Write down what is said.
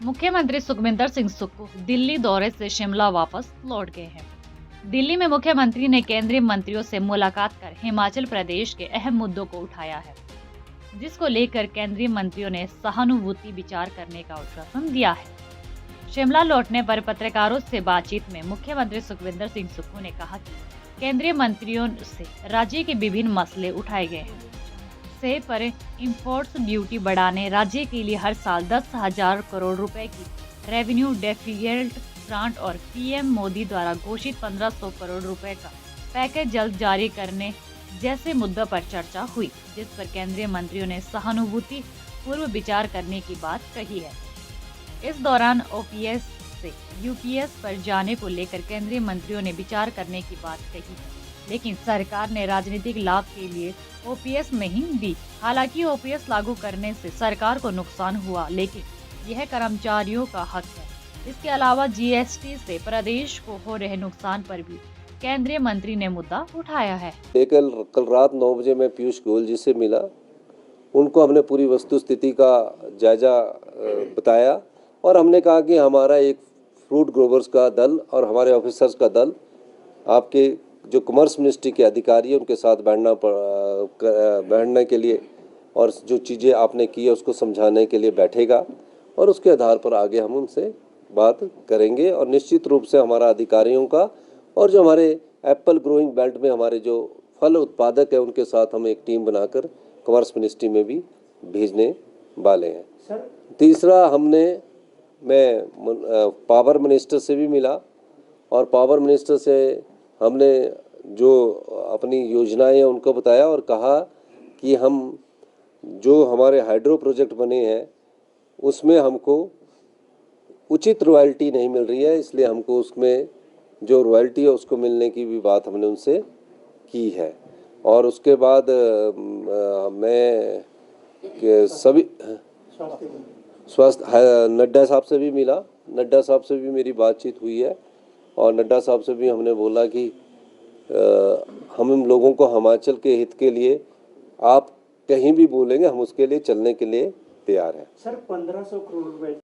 मुख्यमंत्री सुखविंदर सिंह सुक्खू दिल्ली दौरे से शिमला वापस लौट गए हैं। दिल्ली में मुख्यमंत्री ने केंद्रीय मंत्रियों से मुलाकात कर हिमाचल प्रदेश के अहम मुद्दों को उठाया है, जिसको लेकर केंद्रीय मंत्रियों ने सहानुभूति विचार करने का आश्वासन दिया है। शिमला लौटने पर पत्रकारों से बातचीत में मुख्यमंत्री सुखविंदर सिंह सुक्खू ने कहा कि केंद्रीय मंत्रियों से राज्य के विभिन्न मसले उठाए गए हैं। सेब पर इंपोर्ट्स ड्यूटी बढ़ाने, राज्य के लिए हर साल 10,000 करोड़ रुपए की रेवेन्यू डेफिसिट ग्रांट और पीएम मोदी द्वारा घोषित 1,500 करोड़ रुपए का पैकेज जल्द जारी करने जैसे मुद्दों पर चर्चा हुई, जिस पर केंद्रीय मंत्रियों ने सहानुभूति पूर्व विचार करने की बात कही है। इस दौरान ओपीएस से यूपीएस पर जाने को लेकर केंद्रीय मंत्रियों ने विचार करने की बात कही है, लेकिन सरकार ने राजनीतिक लाभ के लिए ओपीएस नहीं दी। हालांकि ओपीएस लागू करने से सरकार को नुकसान हुआ, लेकिन यह कर्मचारियों का हक है। इसके अलावा जीएसटी से प्रदेश को हो रहे नुकसान पर भी केंद्रीय मंत्री ने मुद्दा उठाया है। कल रात 9 बजे मैं पीयूष गोयल जी से मिला। उनको हमने पूरी वस्तु स्थिति का जायजा बताया और हमने कहा कि हमारा एक फ्रूट ग्रोवर्स का दल और हमारे ऑफिसर्स का दल आपके जो कॉमर्स मिनिस्ट्री के अधिकारी हैं उनके साथ बैठने के लिए और जो चीज़ें आपने की है उसको समझाने के लिए बैठेगा और उसके आधार पर आगे हम उनसे बात करेंगे। और निश्चित रूप से हमारा अधिकारियों का और जो हमारे एप्पल ग्रोइंग बेल्ट में हमारे जो फल उत्पादक है उनके साथ हम एक टीम बनाकर कॉमर्स मिनिस्ट्री में भी भेजने वाले हैं। तीसरा, मैं पावर मिनिस्टर से भी मिला और पावर मिनिस्टर से हमने जो अपनी योजनाएं हैं उनको बताया और कहा कि हम जो हमारे हाइड्रो प्रोजेक्ट बने हैं उसमें हमको उचित रॉयल्टी नहीं मिल रही है, इसलिए हमको उसमें जो रॉयल्टी है उसको मिलने की भी बात हमने उनसे की है। और उसके बाद मैं सभी स्वास्थ्य नड्डा साहब से भी मिला। नड्डा साहब से भी मेरी बातचीत हुई है और नड्डा साहब से भी हमने बोला कि हम लोगों को हिमाचल के हित के लिए आप कहीं भी बोलेंगे हम उसके लिए चलने के लिए तैयार हैं। सर 1,500 करोड़ रुपए